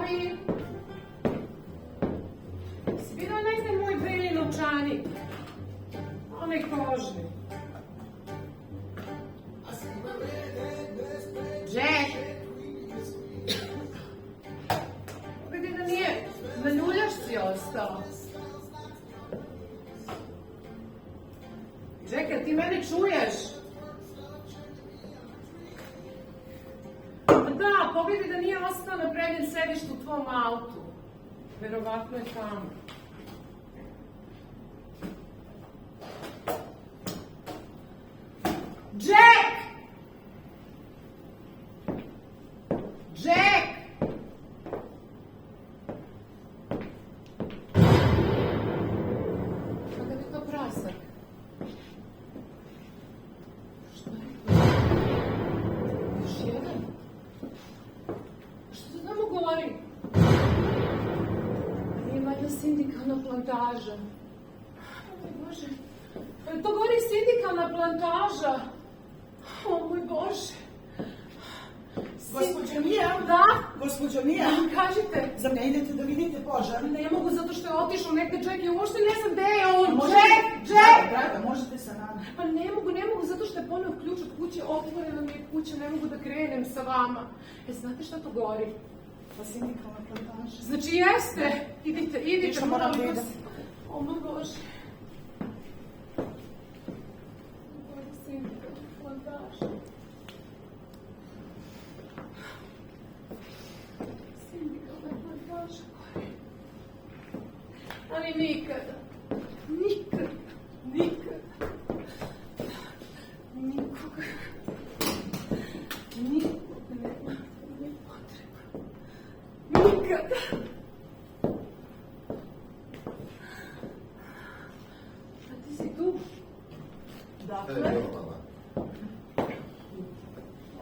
Slavi! Si vidio negde moj beli novčanik? Onaj kožni. Jack! Vidi da nije na ljuljašci ostao. Jack, jel ti mene čuješ? Da, pogledaj da nije ostao na prednjem sedištu u tvom autu. Verovatno je tamo. Jack! Jack! Kakav je to prasak? Što je rekao? Još jedan? Što se tamo govori? Nije valjda sindikalna plantaža. O moj Bože. To govori sindikalna plantaža. O moj Bože. Gospođo Mija? Da? Gospođo Mija? Kažite. Zar ne idete da vidite požar? Ne mogu zato što je otišao negde Jack i uopšte ne znam gde je on. Možete- Jack! Draga, možete sa nama. Pa ne mogu zato što je poneo ključ od kuće, otvorena mi je kuća, ne mogu da krenem sa vama. Znate šta to govori? Pa sindikalna plantaža. Znači jeste. Idite, Ništa moram molim da vas. idem. O moj Bože. Ovo je sindikalna plantaža. Sindikalna plantaža govori. Ali nikada, nikoga nema ni potreba. Nikada. A ti si tu? Dakle? Ja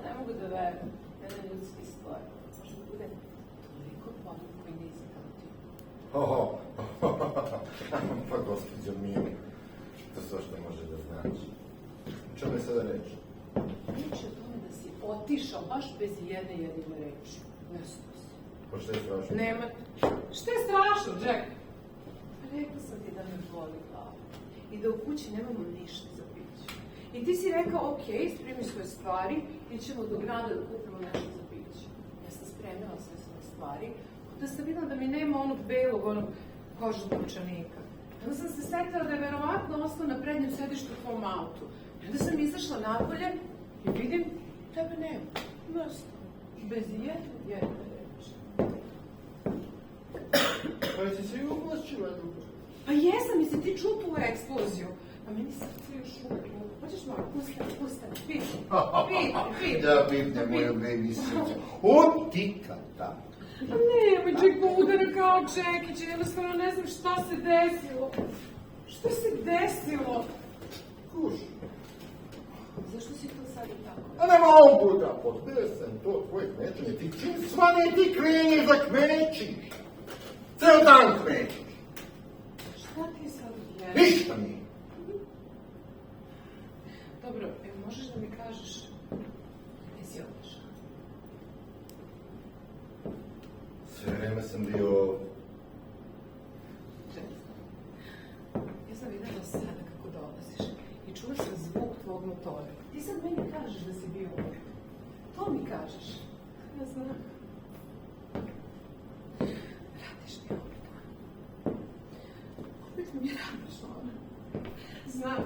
ne mogu da verujem. Jedna ljudski stvar. Možda bude toliko pogled koji nisi kao ti. Pa gospođo Mija, to sve što može da znači. O čemu je sada reći? Riječ je o tome da si otišao baš bez jedne jedine reči. Nestao si. Pa što je strašno? Nema. Šta je strašno, Jack? Rekla sam ti da me boli glava. I da u kući nemamo ništa za piće. I ti si rekao, ok, spremi svoje stvari, idemo do grada da kupimo nešto za piće. Ja sam spremila sve svoje stvari, da sam videla da mi nema onog belog, onog kožnog novčanika. Onda sam se setila da je verovatno ostao na prednjem sedištu u tvom autu. I onda sam izašla napolje i vidim, tebe nema. Nestao. Bez jedne reči. Pa jesi se i uplašila? Pa jesam, jesi ti čuo tu eksploziju? Pa meni srce još uvijek. Hoćeš malo, pusti, piti. Da pipne moju baby srce. O, tika, da. Pa nemoj, Jack, pa udara kao Jackić, jednostavno ne znam šta se desilo. Šta se desilo? Kuš. Zašto si to sad i tako? A ne mogu da podnesem to tvoje kmećenje. Ti čim svane ti kreneš da kmečiš? Ceo dan kmečiš. Šta ti sad odjeli? Ništa nije. Dobro, možeš da mi kažeš gde si otišao? Sve vreme sam bio ovdje. Ja sam videla sada kako dolaziš i čula sam zvuk tvog motora. Ti sad meni kažeš da si bio ovdje. To mi kažeš. Ja znam. Radiš mi ovdje. Opet mi radiš ono. Znam.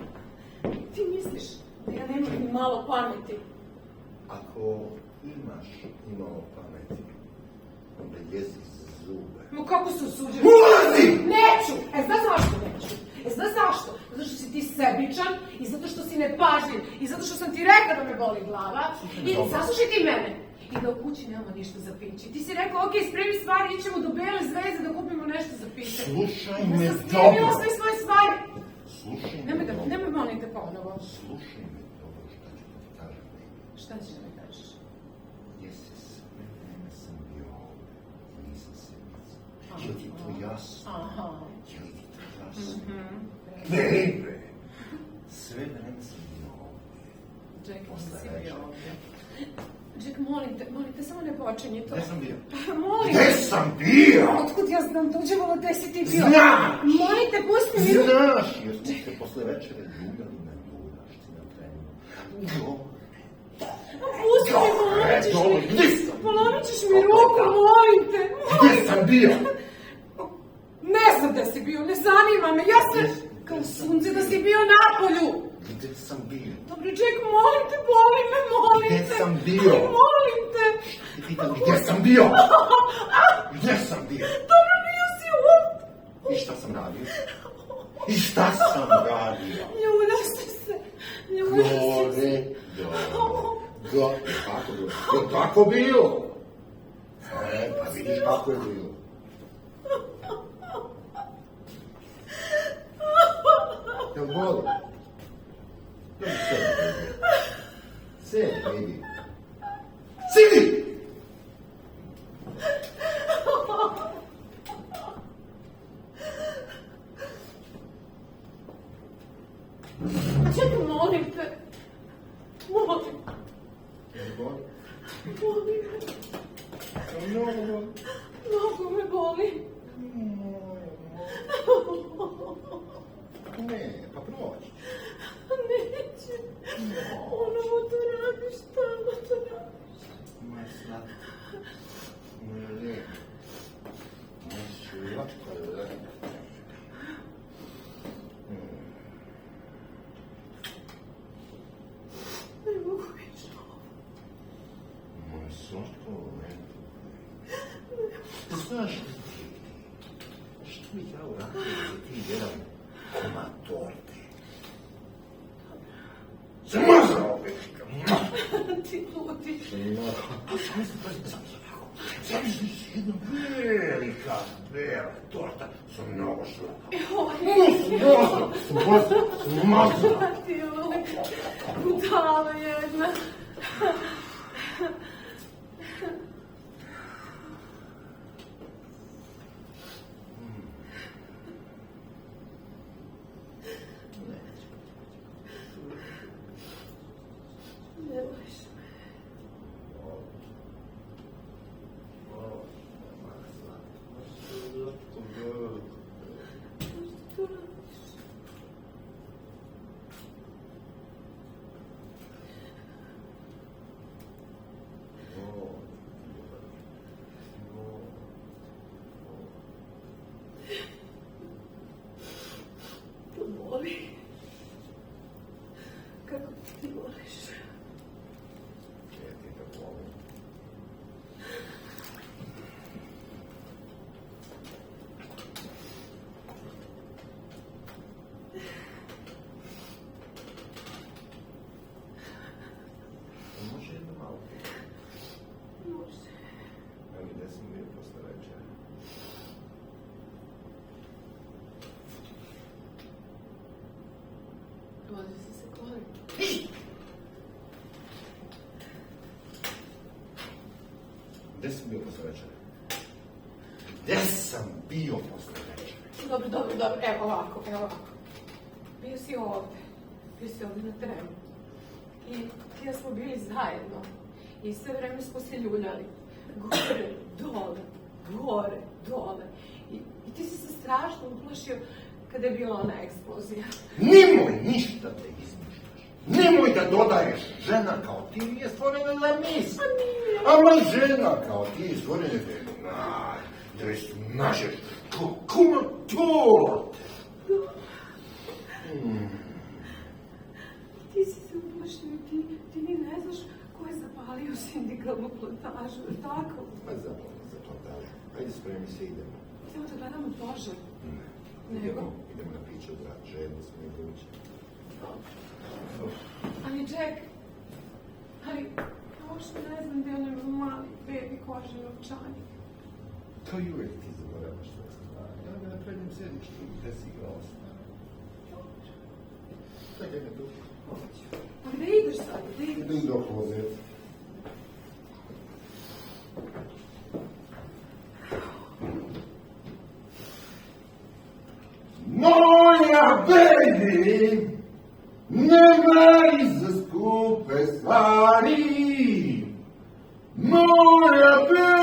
Ti misliš da ja nemam ni malo pameti. Ako imaš imalo pameti, onda jezi zube. No kako se usuđuješ? Ulazi! Neću! Znaš zašto neću? Znaš zašto? Zato što si ti sebičan i zato što si nepažljiv i zato što sam ti rekla da me boli glava i saslušaj ti mene. I da u kući nemamo ništa za piće. Ti si rekao, ok, spremi stvari, ićemo do Bele zvezde da kupimo nešto za piće. Slušaj me Ja sam dobro. spremila sve svoje stvari. Slušaj me Nemoj dobro. me molim te ponovo. Slušaj me dobro šta ću ti kažem. Šta će da mi kažeš? Jesi sve vreme sam bio ovdje i nisam se nicao. Je li ti to jasno? Aha. Je li ti to jasno? Baby! Sve vreme sam bio ovdje. Jack, Posle nisi večera. bio ovdje. Jack, molim te, Molim te, samo ne počinji to. Gdje sam bio? Molim. Gdje sam bio? Otkud ja znam, dođevalo gde si ti bio? Znaš! Molim te, pusti mi. Znaš, jer smo se posle večere ljuljali na ljudašci na trenu. Pusti mi, polomit ćeš dole, gdje mi. sam? Polomit ćeš mi ruku, molim te. Gdje sam bio? Ne znam gde si bio, ne zanima me. Ja sam kao sunce da si bio na polju. Gdje sam bio? Dobro, Jack, molim te, boli me, molim te. Gdje sam bio? Aj, molim te. Ti pitam, gdje sam bio? Gdje sam bio? Dobro, bio si ovdje. I šta sam radio? I šta sam radio? Ljuljaš se. Ljuljaš se. Gore, je tako bilo? Pa vidiš kako je bilo. Jel boli? Jel sedi, baby. Sedi! Čekaj, molim te. Molim. Jel boli? Molim te. Mnogo boli. Mnogo me boli. Ne, pa proći. Neće. Ono to radiš, stalno to radiš. Moja slatka. Moja lijepa. Moja slatka. Ne mogu više ovo. Moja slatka, lijepa. Znaš, što bih ja uradio za ti jedan komad torte? Zamazao bih ga. Ti ludi. Zamisli si jedna velika, bela torta sa mnogo šlaka. Smazala. Ti ludi. Budala jedna. Ne voliš me. Što to radiš? To boli. Kako ti voliš? Može jedno malo piti. Može. Ali gdje sam bio posle večera? Može se koliti. Gdje sam bio posle večera? Gdje sam bio posle večera? Dobro, evo ovako. Bio si ovdje na trenu. I ti ja smo bili zajedno. I sve vreme smo se ljuljali. Gore, dole. I ti si se strašno uplašio kada je bila ona eksplozija. Nemoj ništa da izmišljaš. Nemoj da dodaješ. Žena kao ti nije stvorena za mis. A nije. Ama žena kao ti je stvorena da su nažeš kuma torte. Ti si se uplašio i ti ni ne znaš ko je zapalio sindikalnu plantažu, ili tako? Pa zaboravim za plantažu. Ajde spremi se, idemo. Samo da gledamo požar. Ne. Idemo na piće od rad. Žedni smo i vrući. Ali Jack, ja uopšte ne znam gdje je onaj mali baby kožni novčanik. To i uvijek ti zaboravljaš sve stvari. Ja ga na prednjem sedištu gdje si ga ostane. Čekaj me tu. A gdje ideš sad? Idem do klozeta. Moja baby, ne mari za skupe stvari. Aleluja,